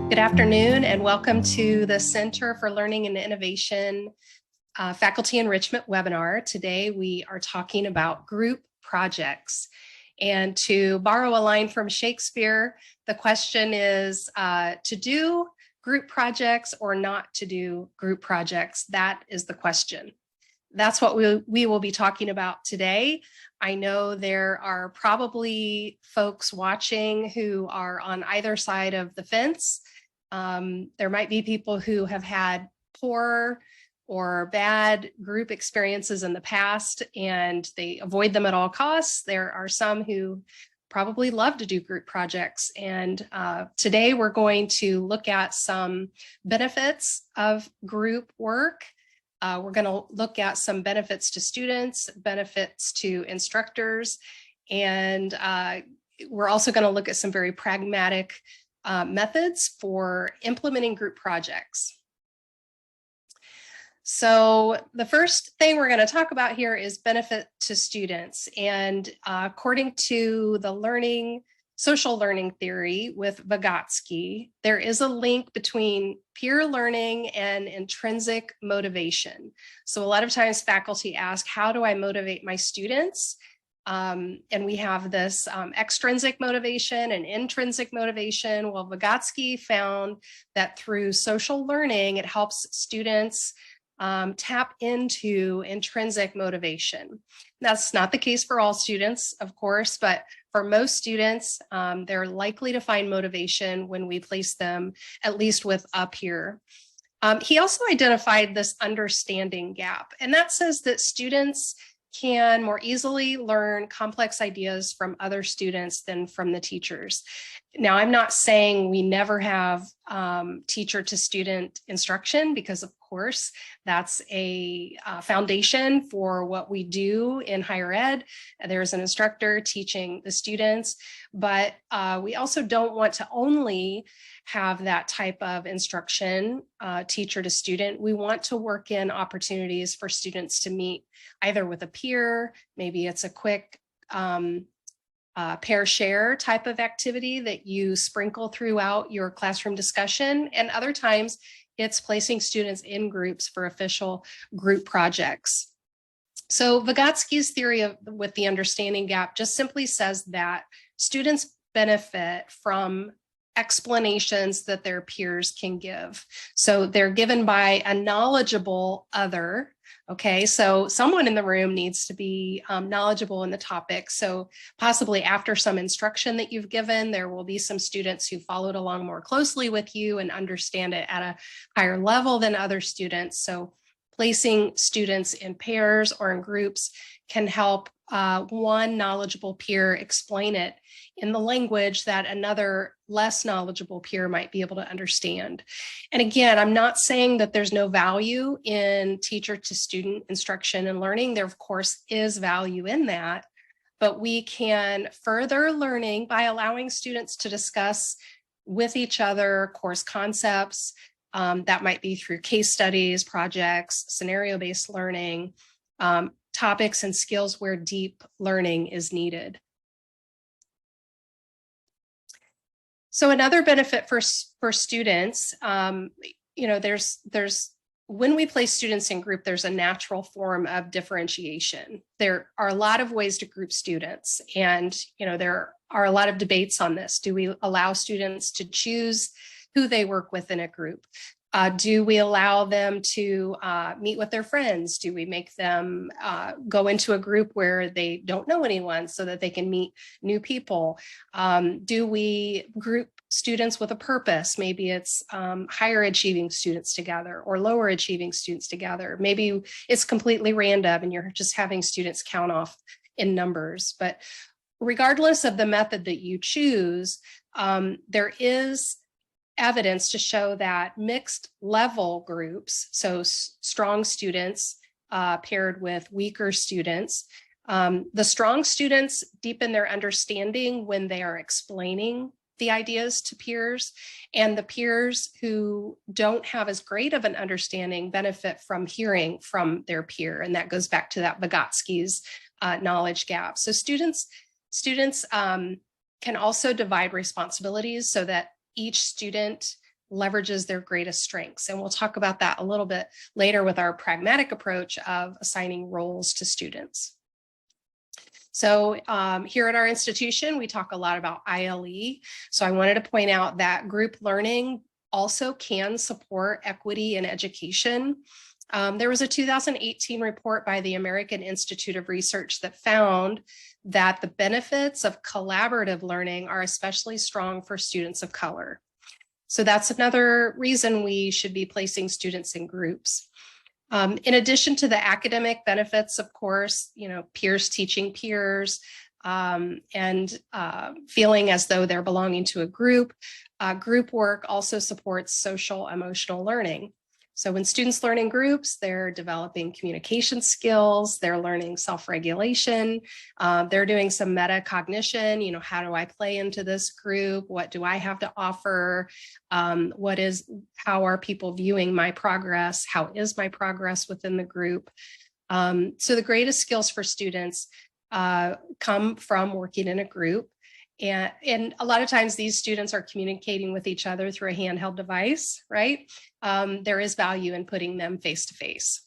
Good afternoon and welcome to the Center for Learning and Innovation Faculty Enrichment webinar. Today we are talking about group projects. And to borrow a line from Shakespeare, the question is to do group projects or not to do group projects. That is the question. That's what we will be talking about today. I know there are probably folks watching who are on either side of the fence. There might be people who have had poor or bad group experiences in the past and they avoid them at all costs. There are some who probably love to do group projects. And today we're going to look at some benefits of group work. We're going to look at some benefits to students, benefits to instructors, and we're also going to look at some very pragmatic methods for implementing group projects. So the first thing we're going to talk about here is benefit to students. And according to the social learning theory with Vygotsky, there is a link between peer learning and intrinsic motivation. So a lot of times faculty ask, how do I motivate my students? And we have this extrinsic motivation and intrinsic motivation. Well, Vygotsky found that through social learning, it helps students tap into intrinsic motivation. That's not the case for all students, of course, but for most students, they're likely to find motivation when we place them at least with a peer. He also identified this understanding gap, and that says that students can more easily learn complex ideas from other students than from the teachers. Now, I'm not saying we never have teacher to student instruction, because of course, that's a foundation for what we do in higher ed. There's an instructor teaching the students, but we also don't want to only have that type of instruction, teacher to student. We want to work in opportunities for students to meet either with a peer, maybe it's a quick pair share type of activity that you sprinkle throughout your classroom discussion. And other times it's placing students in groups for official group projects. So Vygotsky's theory with the understanding gap just simply says that students benefit from explanations that their peers can give. So they're given by a knowledgeable other. Okay, so someone in the room needs to be knowledgeable in the topic. So possibly after some instruction that you've given, there will be some students who followed along more closely with you and understand it at a higher level than other students. So placing students in pairs or in groups can help one knowledgeable peer explain it in the language that another less knowledgeable peer might be able to understand. And again, I'm not saying that there's no value in teacher to student instruction and learning. There, of course, is value in that, but we can further learning by allowing students to discuss with each other course concepts. That might be through case studies, projects, scenario-based learning, topics and skills where deep learning is needed. So another benefit for students, there's when we place students in group, there's a natural form of differentiation. There are a lot of ways to group students, and there are a lot of debates on this. Do we allow students to choose who they work with in a group? Do we allow them to meet with their friends? Do we make them go into a group where they don't know anyone so that they can meet new people? Do we group students with a purpose? Maybe it's higher achieving students together or lower achieving students together. Maybe it's completely random and you're just having students count off in numbers. But regardless of the method that you choose, there is evidence to show that mixed level groups, so strong students paired with weaker students, the strong students deepen their understanding when they are explaining the ideas to peers, and the peers who don't have as great of an understanding benefit from hearing from their peer. And that goes back to that Vygotsky's knowledge gap. So students can also divide responsibilities so that each student leverages their greatest strengths. And we'll talk about that a little bit later with our pragmatic approach of assigning roles to students. So here at our institution, we talk a lot about ILE. So I wanted to point out that group learning also can support equity in education. There was a 2018 report by the American Institute of Research that found that the benefits of collaborative learning are especially strong for students of color. So that's another reason we should be placing students in groups. In addition to the academic benefits, of course, peers teaching peers and feeling as though they're belonging to a group. Group work also supports social emotional learning. So when students learn in groups, they're developing communication skills, they're learning self-regulation, they're doing some metacognition, how do I play into this group? What do I have to offer? How are people viewing my progress? How is my progress within the group? So the greatest skills for students come from working in a group. And a lot of times these students are communicating with each other through a handheld device, right? There is value in putting them face to face.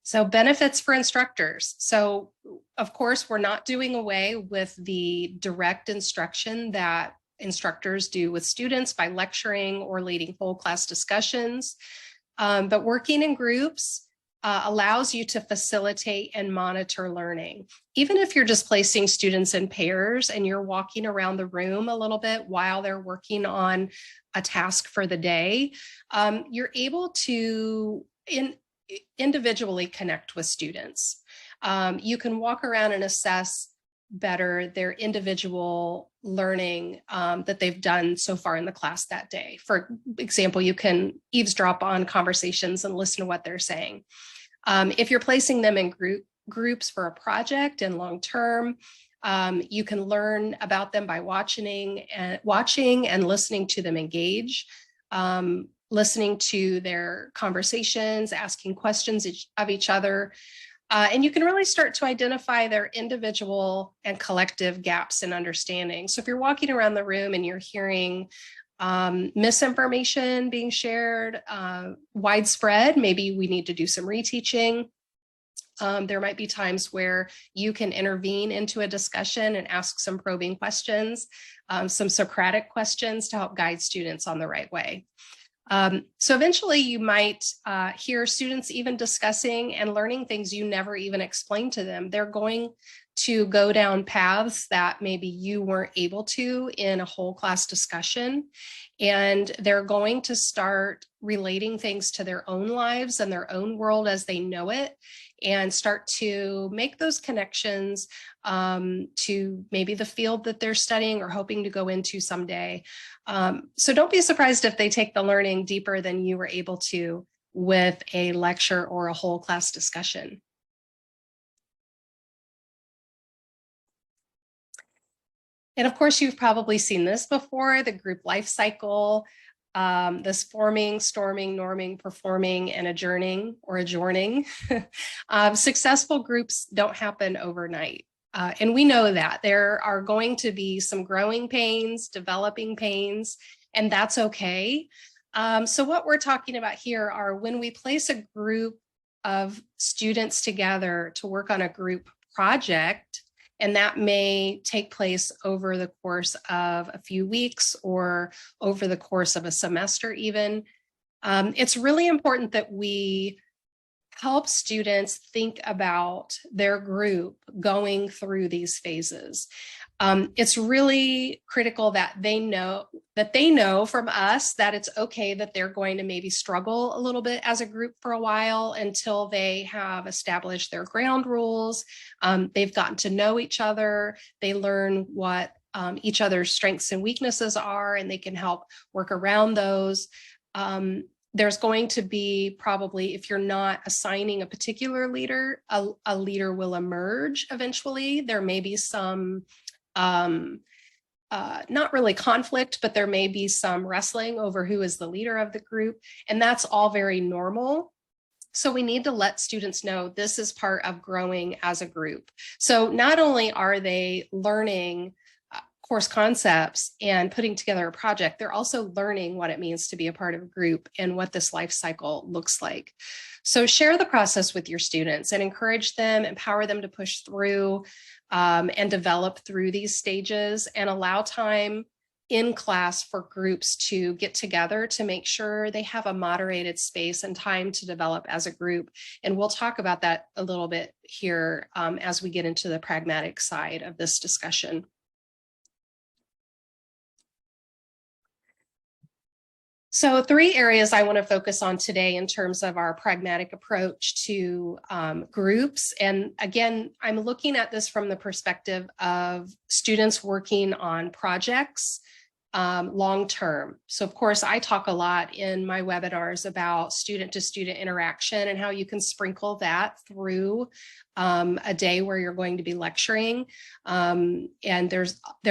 So benefits for instructors. So of course, we're not doing away with the direct instruction that instructors do with students by lecturing or leading whole class discussions. But working in groups allows you to facilitate and monitor learning. Even if you're just placing students in pairs and you're walking around the room a little bit while they're working on a task for the day, you're able to individually connect with students. You can walk around and assess better their individual learning that they've done so far in the class that day. For example, you can eavesdrop on conversations and listen to what they're saying. If you're placing them in groups for a project and long term, you can learn about them by watching and listening to them engage, listening to their conversations, asking questions of each other. And you can really start to identify their individual and collective gaps in understanding. So if you're walking around the room and you're hearing misinformation being shared, widespread, maybe we need to do some reteaching. There might be times where you can intervene into a discussion and ask some probing questions, some Socratic questions to help guide students on the right way. So eventually you might hear students even discussing and learning things you never even explained to them. They're going to go down paths that maybe you weren't able to in a whole class discussion. And they're going to start relating things to their own lives and their own world as they know it, and start to make those connections to maybe the field that they're studying or hoping to go into someday. So don't be surprised if they take the learning deeper than you were able to with a lecture or a whole class discussion. And of course, you've probably seen this before, the group life cycle, this forming, storming, norming, performing, and adjourning or adjourning. Successful groups don't happen overnight. And we know that there are going to be some growing pains, developing pains, and that's okay. So what we're talking about here are when we place a group of students together to work on a group project, and that may take place over the course of a few weeks or over the course of a semester even. It's really important that we help students think about their group going through these phases. It's really critical that they know from us that it's okay that they're going to maybe struggle a little bit as a group for a while until they have established their ground rules. They've gotten to know each other. They learn what each other's strengths and weaknesses are, and they can help work around those. There's going to be probably, if you're not assigning a particular leader, a leader will emerge eventually. There may be some not really conflict, but there may be some wrestling over who is the leader of the group. And that's all very normal. So we need to let students know this is part of growing as a group. So not only are they learning course concepts and putting together a project, they're also learning what it means to be a part of a group and what this life cycle looks like. So share the process with your students and encourage them, empower them to push through and develop through these stages, and allow time in class for groups to get together to make sure they have a moderated space and time to develop as a group. And we'll talk about that a little bit here as we get into the pragmatic side of this discussion. So 3 areas I want to focus on today in terms of our pragmatic approach to groups. And again, I'm looking at this from the perspective of students working on projects long-term. So of course, I talk a lot in my webinars about student-to-student interaction and how you can sprinkle that through a day where you're going to be lecturing. And there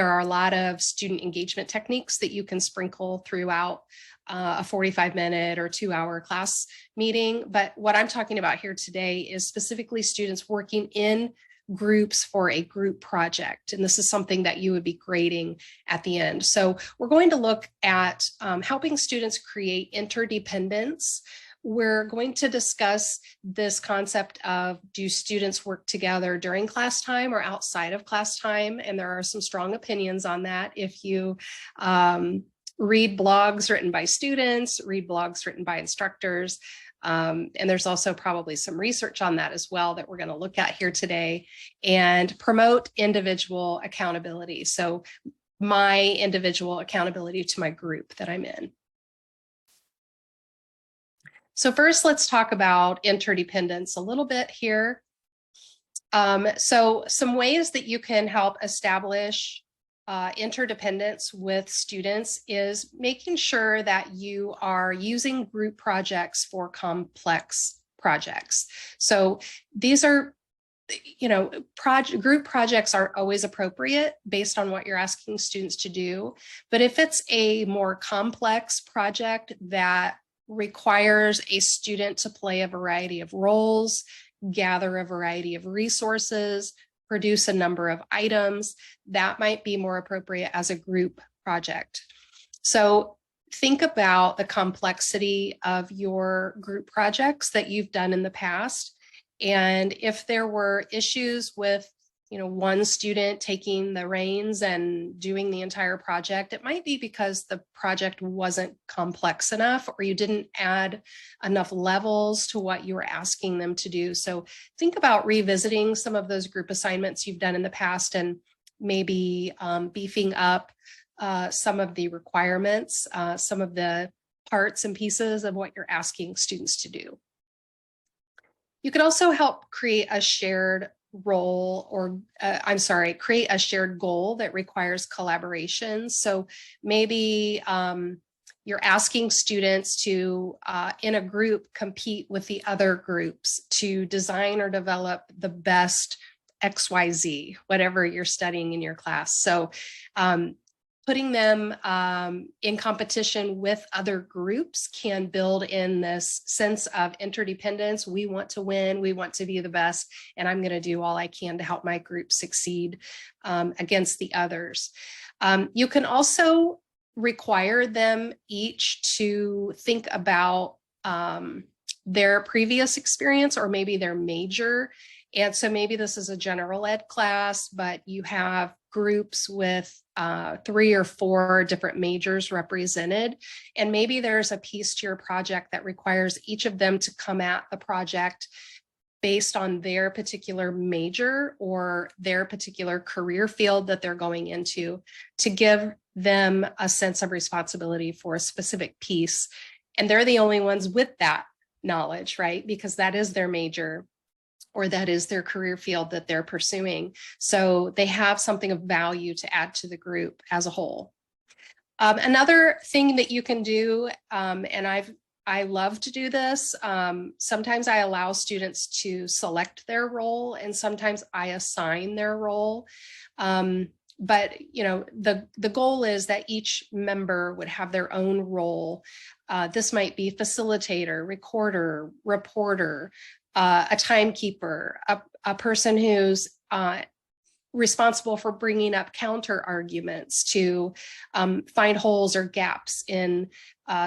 are a lot of student engagement techniques that you can sprinkle throughout a 45-minute or 2-hour class meeting. But what I'm talking about here today is specifically students working in groups for a group project. And this is something that you would be grading at the end. So we're going to look at helping students create interdependence. We're going to discuss this concept of, do students work together during class time or outside of class time? And there are some strong opinions on that. If you read blogs written by students, read blogs written by instructors, and there's also probably some research on that as well that we're going to look at here today, and promote individual accountability. So my individual accountability to my group that I'm in. So first, let's talk about interdependence a little bit here. So some ways that you can help establish interdependence with students is making sure that you are using group projects for complex projects. So these are, group projects are always appropriate based on what you're asking students to do. But if it's a more complex project that requires a student to play a variety of roles, gather a variety of resources, produce a number of items, that might be more appropriate as a group project. So think about the complexity of your group projects that you've done in the past. And if there were issues with, one student taking the reins and doing the entire project, it might be because the project wasn't complex enough, or you didn't add enough levels to what you were asking them to do. So think about revisiting some of those group assignments you've done in the past, and maybe beefing up some of the requirements, some of the parts and pieces of what you're asking students to do. You could also help create a shared role, or create a shared goal that requires collaboration. So maybe you're asking students to, in a group, compete with the other groups to design or develop the best XYZ, whatever you're studying in your class. So putting them in competition with other groups can build in this sense of interdependence. We want to win, we want to be the best, and I'm going to do all I can to help my group succeed against the others. You can also require them each to think about their previous experience, or maybe their major. And so maybe this is a general ed class, but you have groups with 3 or 4 different majors represented. And maybe there's a piece to your project that requires each of them to come at the project based on their particular major or their particular career field that they're going into, to give them a sense of responsibility for a specific piece. And they're the only ones with that knowledge, right? Because that is their major, or that is their career field that they're pursuing. So they have something of value to add to the group as a whole. Another thing that you can do, and I love to do this, sometimes I allow students to select their role, and sometimes I assign their role. but the goal is that each member would have their own role. This might be facilitator, recorder, reporter, a timekeeper, a person who's responsible for bringing up counter arguments to find holes or gaps in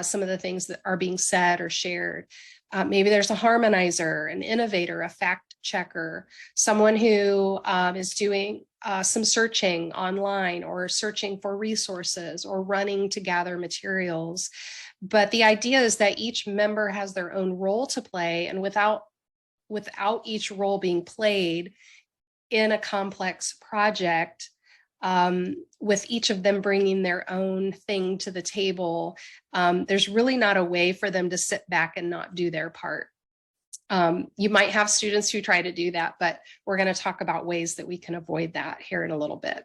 some of the things that are being said or shared. Maybe there's a harmonizer, an innovator, a fact checker, someone who is doing some searching online or searching for resources or running to gather materials. But the idea is that each member has their own role to play, and without each role being played in a complex project, with each of them bringing their own thing to the table, there's really not a way for them to sit back and not do their part. You might have students who try to do that, but we're going to talk about ways that we can avoid that here in a little bit.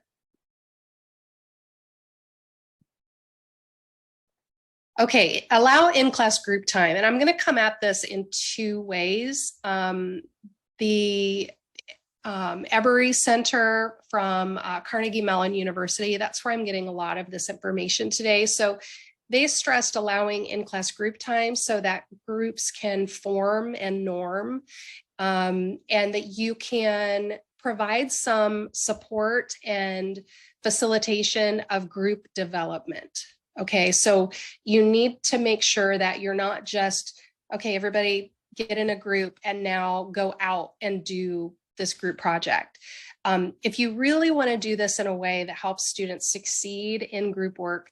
Okay, allow in-class group time. And I'm going to come at this in two ways. The Ebery Center from Carnegie Mellon University, that's where I'm getting a lot of this information today. So they stressed allowing in-class group time so that groups can form and norm, and that you can provide some support and facilitation of group development. Okay, so you need to make sure that you're not just, okay, everybody get in a group and now go out and do this group project. If you really want to do this in a way that helps students succeed in group work,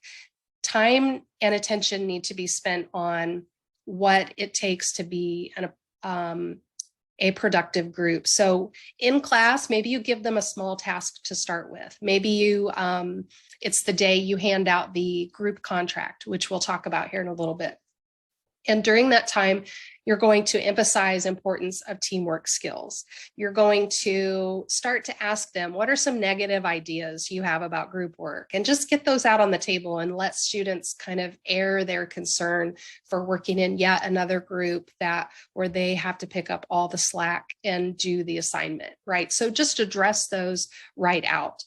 time and attention need to be spent on what it takes to be a productive group. So in class, maybe you give them a small task to start with. Maybe you, it's the day you hand out the group contract, which we'll talk about here in a little bit. And during that time, you're going to emphasize importance of teamwork skills. You're going to start to ask them, what are some negative ideas you have about group work? And just get those out on the table and let students kind of air their concern for working in yet another group where they have to pick up all the slack and do the assignment, right? So just address those right out.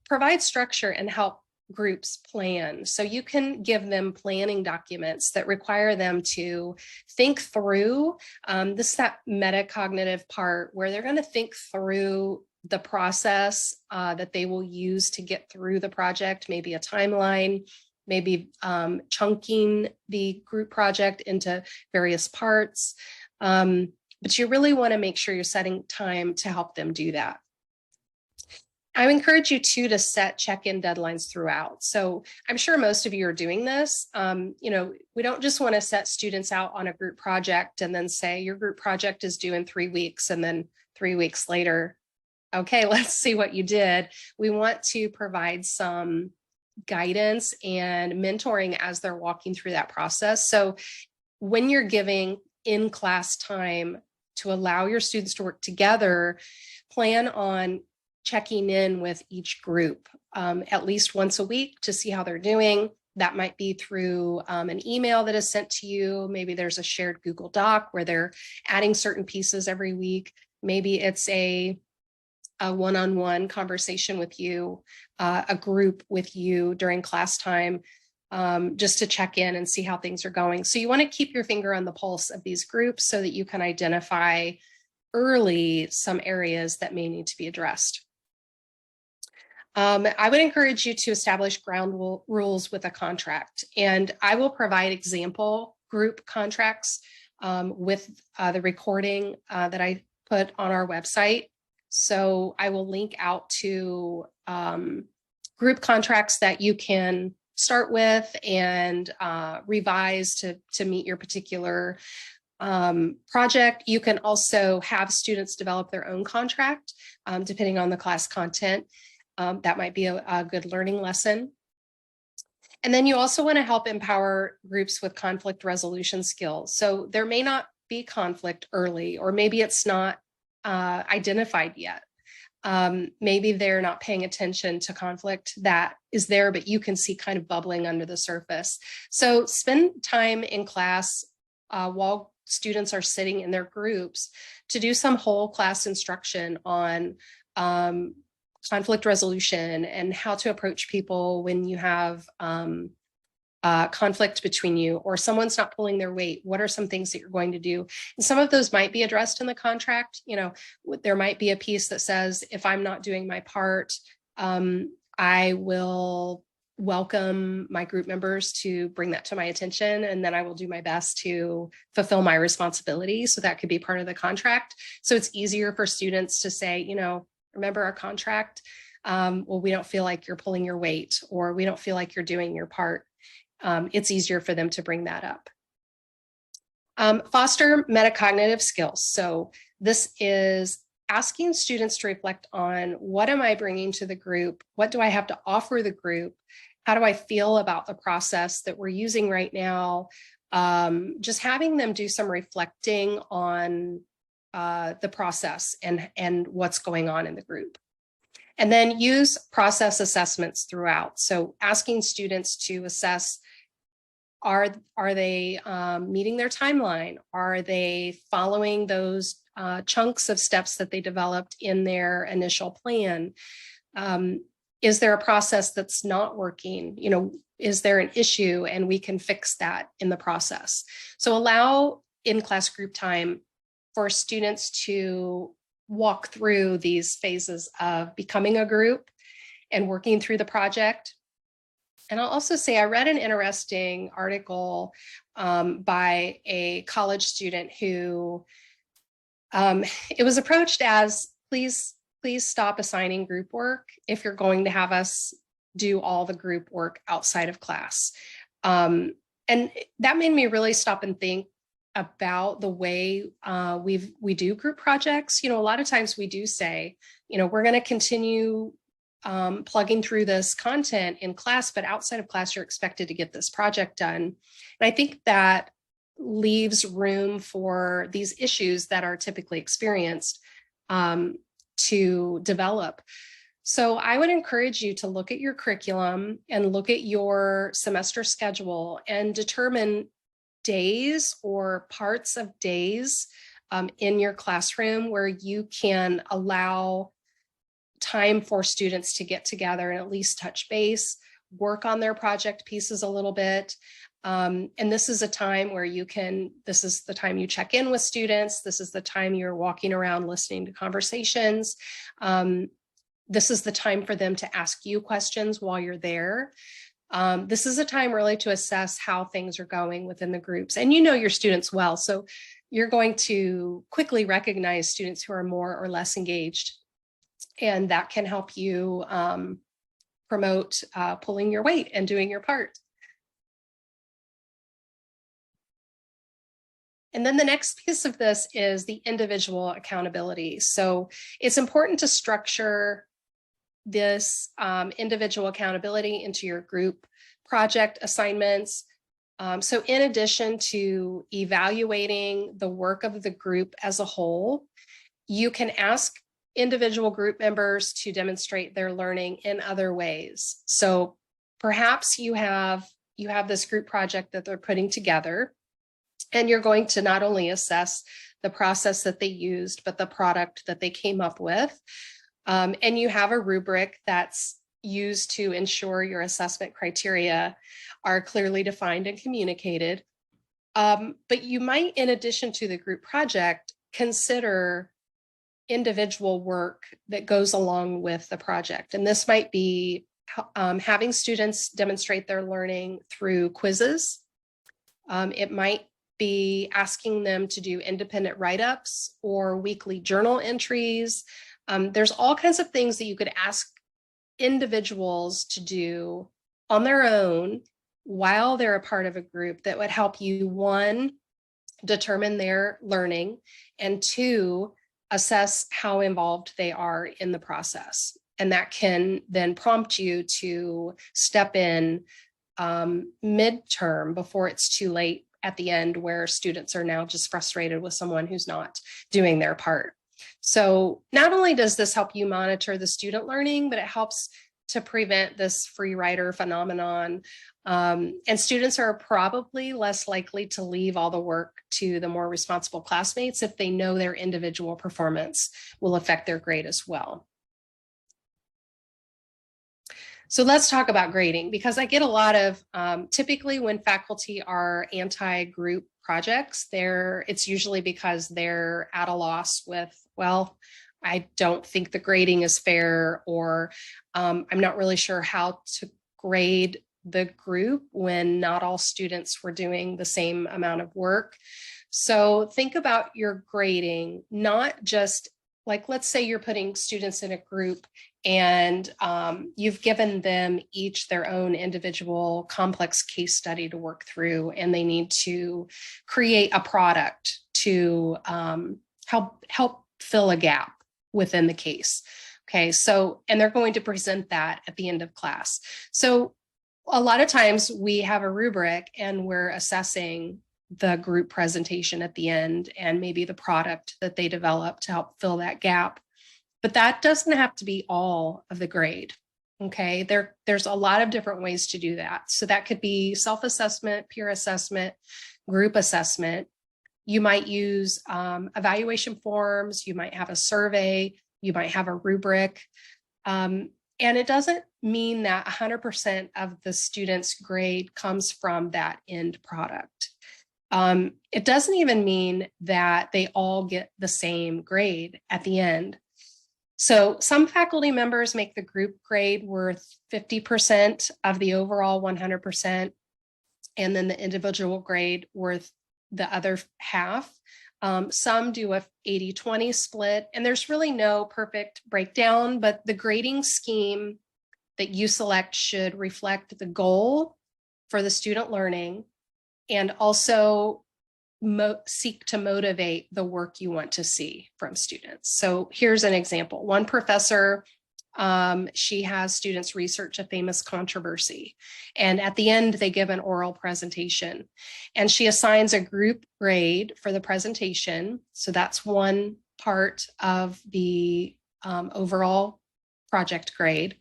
Provide structure and help groups plan. So you can give them planning documents that require them to think through, this is that metacognitive part where they're going to think through the process that they will use to get through the project, maybe a timeline, maybe chunking the group project into various parts. But you really want to make sure you're setting time to help them do that. I encourage you too to set check-in deadlines throughout. So I'm sure most of you are doing this. We don't just want to set students out on a group project and then say your group project is due in 3 weeks, and then 3 weeks later, okay, let's see what you did. We want to provide some guidance and mentoring as they're walking through that process. So when you're giving in-class time to allow your students to work together, plan on checking in with each group at least once a week to see how they're doing. That might be through an email that is sent to you. Maybe there's a shared Google Doc where they're adding certain pieces every week. Maybe it's a one-on-one conversation with you, a group with you during class time, just to check in and see how things are going. So you want to keep your finger on the pulse of these groups so that you can identify early some areas that may need to be addressed. I would encourage you to establish ground rules with a contract, and I will provide example group contracts with the recording that I put on our website. So I will link out to group contracts that you can start with and revise to meet your particular project. You can also have students develop their own contract depending on the class content. That might be a good learning lesson. And then you also want to help empower groups with conflict resolution skills. So there may not be conflict early, or maybe it's not identified yet. Maybe they're not paying attention to conflict that is there, but you can see kind of bubbling under the surface. So spend time in class while students are sitting in their groups to do some whole class instruction on conflict resolution and how to approach people when you have conflict between you or someone's not pulling their weight. What are some things that you're going to do? And some of those might be addressed in the contract. You know, there might be a piece that says, if I'm not doing my part, I will welcome my group members to bring that to my attention, and then I will do my best to fulfill my responsibility. So that could be part of the contract. So it's easier for students to say, you know, remember our contract? Well, we don't feel like you're pulling your weight, or we don't feel like you're doing your part. It's easier for them to bring that up. Foster metacognitive skills. So this is asking students to reflect on, what am I bringing to the group? What do I have to offer the group? How do I feel about the process that we're using right now? Just having them do some reflecting on the process and what's going on in the group. And then use process assessments throughout. So asking students to assess, are they meeting their timeline? Are they following those chunks of steps that they developed in their initial plan? Is there a process that's not working? You know, is there an issue and we can fix that in the process? So allow in-class group time for students to walk through these phases of becoming a group and working through the project. And I'll also say, I read an interesting article by a college student who it was approached as, please stop assigning group work if you're going to have us do all the group work outside of class. And that made me really stop and think about the way we do group projects. You know, a lot of times we do say, you know, we're going to continue plugging through this content in class, but outside of class, you're expected to get this project done. And I think that leaves room for these issues that are typically experienced to develop. So I would encourage you to look at your curriculum and look at your semester schedule and determine days or parts of days in your classroom where you can allow time for students to get together and at least touch base, work on their project pieces a little bit. And this is a time where this is the time you check in with students. This is the time you're walking around listening to conversations. This is the time for them to ask you questions while you're there. This is a time really to assess how things are going within the groups. And you know your students well, so you're going to quickly recognize students who are more or less engaged. And that can help you promote pulling your weight and doing your part. And then the next piece of this is the individual accountability. So it's important to structure this individual accountability into your group project assignments. So in addition to evaluating the work of the group as a whole, you can ask individual group members to demonstrate their learning in other ways. So perhaps you have this group project that they're putting together, and you're going to not only assess the process that they used, but the product that they came up with. And you have a rubric that's used to ensure your assessment criteria are clearly defined and communicated. But you might, in addition to the group project, consider individual work that goes along with the project. And this might be having students demonstrate their learning through quizzes. It might be asking them to do independent write-ups or weekly journal entries. There's all kinds of things that you could ask individuals to do on their own while they're a part of a group that would help you, one, determine their learning, and two, assess how involved they are in the process. And that can then prompt you to step in midterm before it's too late at the end, where students are now just frustrated with someone who's not doing their part. So not only does this help you monitor the student learning, but it helps to prevent this free rider phenomenon. And students are probably less likely to leave all the work to the more responsible classmates if they know their individual performance will affect their grade as well. So let's talk about grading, because I get a lot of, typically when faculty are anti-group projects, it's usually because they're at a loss with, well, I don't think the grading is fair, or I'm not really sure how to grade the group when not all students were doing the same amount of work. So think about your grading, not just like, let's say you're putting students in a group and you've given them each their own individual complex case study to work through, and they need to create a product to help fill a gap within the case. Okay, so, and they're going to present that at the end of class. So a lot of times we have a rubric and we're assessing the group presentation at the end and maybe the product that they develop to help fill that gap. But that doesn't have to be all of the grade. Okay, there's a lot of different ways to do that. So that could be self-assessment, peer assessment, group assessment. You might use evaluation forms, you might have a survey, you might have a rubric. And it doesn't mean that 100% of the student's grade comes from that end product. It doesn't even mean that they all get the same grade at the end. So some faculty members make the group grade worth 50% of the overall 100%, and then the individual grade worth the other half. Some do a 80-20 split, and there's really no perfect breakdown, but the grading scheme that you select should reflect the goal for the student learning and also seek to motivate the work you want to see from students. So here's an example. One professor, she has students research a famous controversy, and at the end they give an oral presentation, and she assigns a group grade for the presentation. So that's one part of the overall project grade,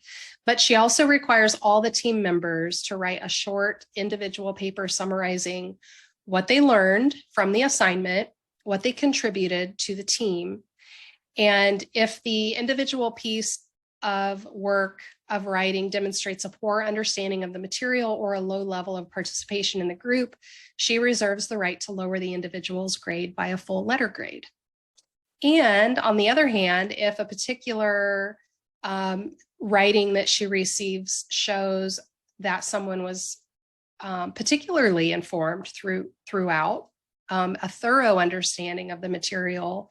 but she also requires all the team members to write a short individual paper summarizing what they learned from the assignment, what they contributed to the team. And if the individual piece of work of writing demonstrates a poor understanding of the material or a low level of participation in the group, she reserves the right to lower the individual's grade by a full letter grade. And on the other hand, if a particular writing that she receives shows that someone was particularly informed throughout, a thorough understanding of the material,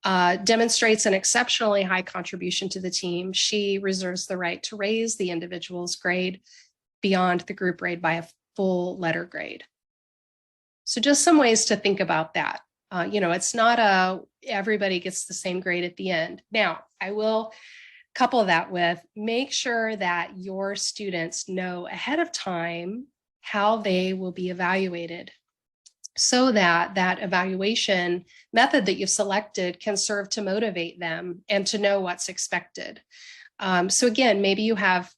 demonstrates an exceptionally high contribution to the team, she reserves the right to raise the individual's grade beyond the group grade by a full letter grade. So just some ways to think about that. It's not everybody gets the same grade at the end. Now, I will couple that with make sure that your students know ahead of time how they will be evaluated, so that that evaluation method that you've selected can serve to motivate them and to know what's expected. So again, maybe you have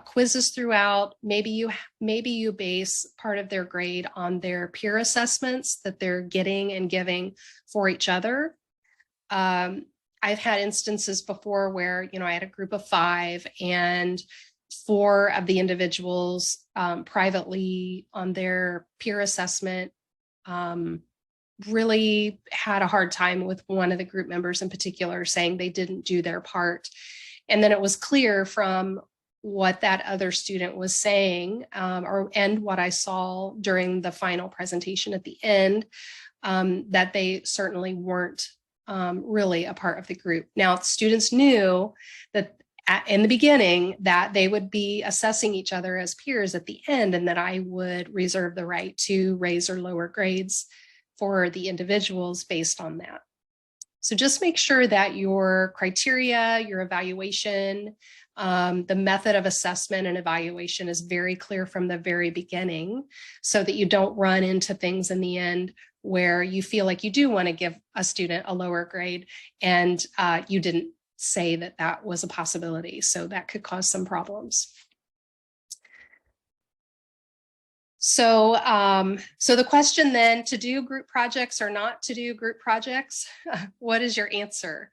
quizzes throughout. Maybe you base part of their grade on their peer assessments that they're getting and giving for each other. I've had instances before where, I had a group of 5 and 4 of the individuals privately on their peer assessment really had a hard time with one of the group members in particular, saying they didn't do their part. And then it was clear from what that other student was saying and what I saw during the final presentation at the end, that they certainly weren't really a part of the group. Now, students knew that in the beginning that they would be assessing each other as peers at the end, and that I would reserve the right to raise or lower grades for the individuals based on that. So just make sure that your criteria, your evaluation, the method of assessment and evaluation is very clear from the very beginning, so that you don't run into things in the end where you feel like you do want to give a student a lower grade and you didn't say that that was a possibility. So that could cause some problems. So, so the question then, to do group projects or not to do group projects, what is your answer?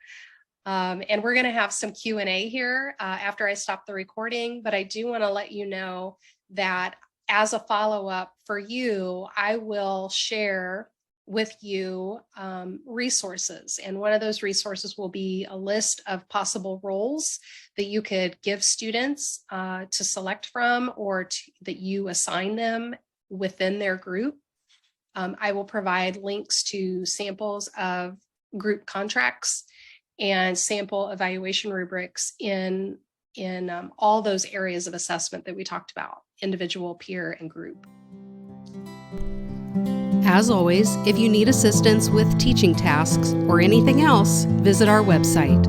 And we're going to have some Q&A here after I stop the recording, but I do want to let you know that as a follow-up for you, I will share with you resources. And one of those resources will be a list of possible roles that you could give students to select from, or that you assign them within their group. I will provide links to samples of group contracts and sample evaluation rubrics in all those areas of assessment that we talked about: individual, peer, and group. As always, if you need assistance with teaching tasks or anything else, visit our website,